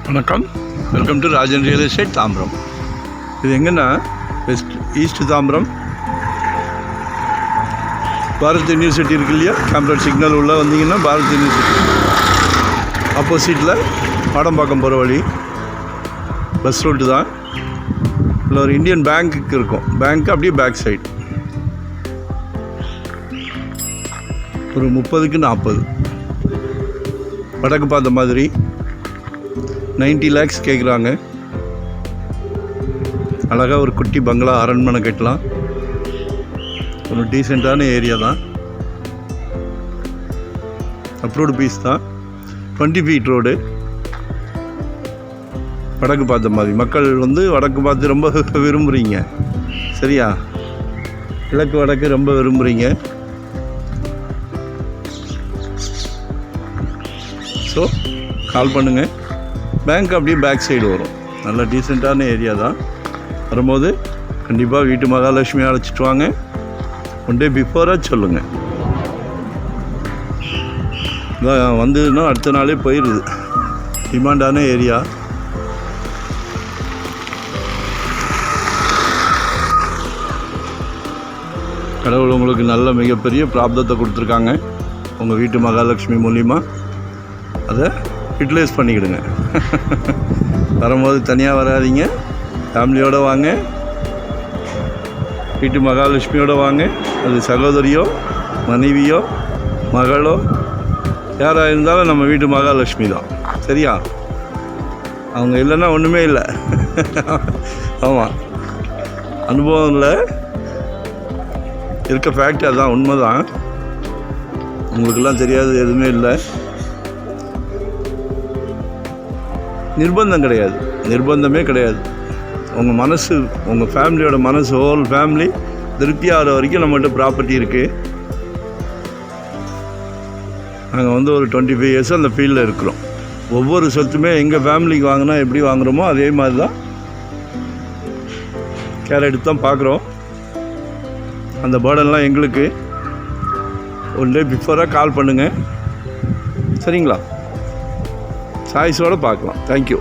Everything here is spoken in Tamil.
வணக்கம், welcome to Rajan real estate Tambaram. இது எங்கன்னா ஈஸ்ட் தாம்பரம் பாரத் யூனிவர்சிட்டி இருக்கு இல்லையா, கேம்பரட் சிக்னல் உள்ளே வந்தீங்கன்னா பாரத் யூனிவர்சிட்டி ஆப்போசிட்டில் மாடம்பாக்கம் போகிற வழி பஸ் ரூட்டு தான். இல்லை ஒரு இந்தியன் பேங்க்குக்கு இருக்கும், பேங்க்கு அப்படியே பேக் சைடு ஒரு 30க்கு 40 வடக்கு பார்த்த மாதிரி 90 lakhs கேட்குறாங்க. அழகாக ஒரு குட்டி பங்களா அரண்மனை கட்டலாம். ஒரு டீசெண்டான ஏரியா தான், அப்ரூவ்டு பீஸ் தான். 20 feet ரோடு, வடக்கு பார்த்த மாதிரி. மக்கள் வடக்கு பார்த்து ரொம்ப விரும்புகிறீங்க, சரியா? கிழக்கு வடக்கு ரொம்ப விரும்புகிறீங்க. ஸோ கால் பண்ணுங்கள். பேங்க் அப்படியே பேக் சைடு வரும். நல்ல டீசெண்டான ஏரியா தான். வரும்போது கண்டிப்பாக வீட்டு மகாலட்சுமி அழைச்சிட்டு வாங்க. 1 day பிஃபோராக சொல்லுங்கள். வந்ததுன்னா அடுத்த நாளே போயிடுது. டிமாண்டான ஏரியா. கடவுள் உங்களுக்கு நல்ல மிகப்பெரிய பிராப்தத்தை கொடுத்துருக்காங்க. உங்கள் வீட்டு மகாலட்சுமி மூலிமா அதை யூட்டிலைஸ் பண்ணிக்கிடுங்க. வரும்போது தனியாக வராதிங்க, ஃபேமிலியோடு வாங்க. வீட்டு மகாலட்சுமியோடு வாங்க. அது சகோதரியோ மனைவியோ மகளோ யாராக இருந்தாலும் நம்ம வீட்டு மகாலட்சுமி தான், சரியா? அவங்க இல்லைன்னா ஒன்றுமே இல்லை. ஆமாம், அனுபவத்தில் இருக்க ஃபேக்ட் அதுதான், உண்மை தான். உங்களுக்கெல்லாம் தெரியாது எதுவுமே இல்லை. நிர்பந்தம் கிடையாது, நிர்பந்தமே கிடையாது. உங்கள் மனசு, உங்கள் ஃபேமிலியோட மனசு, ஹோல் ஃபேமிலி திருப்தி ஆகிற வரைக்கும் நம்மகிட்ட ப்ராப்பர்ட்டி இருக்குது. நாங்கள் ஒரு 25 years அந்த ஃபீல்டில் இருக்கிறோம். ஒவ்வொரு சொத்துமே எங்கள் ஃபேமிலிக்கு வாங்கினா எப்படி வாங்குகிறோமோ அதே மாதிரி தான் கேர் எடுத்து தான் பார்க்குறோம். அந்த பேர்டன்லாம் எங்களுக்கு 1 day பிஃபோராக கால் பண்ணுங்கள், சரிங்களா? சாய்ஸோடு பார்க்கலாம். தேங்க்யூ.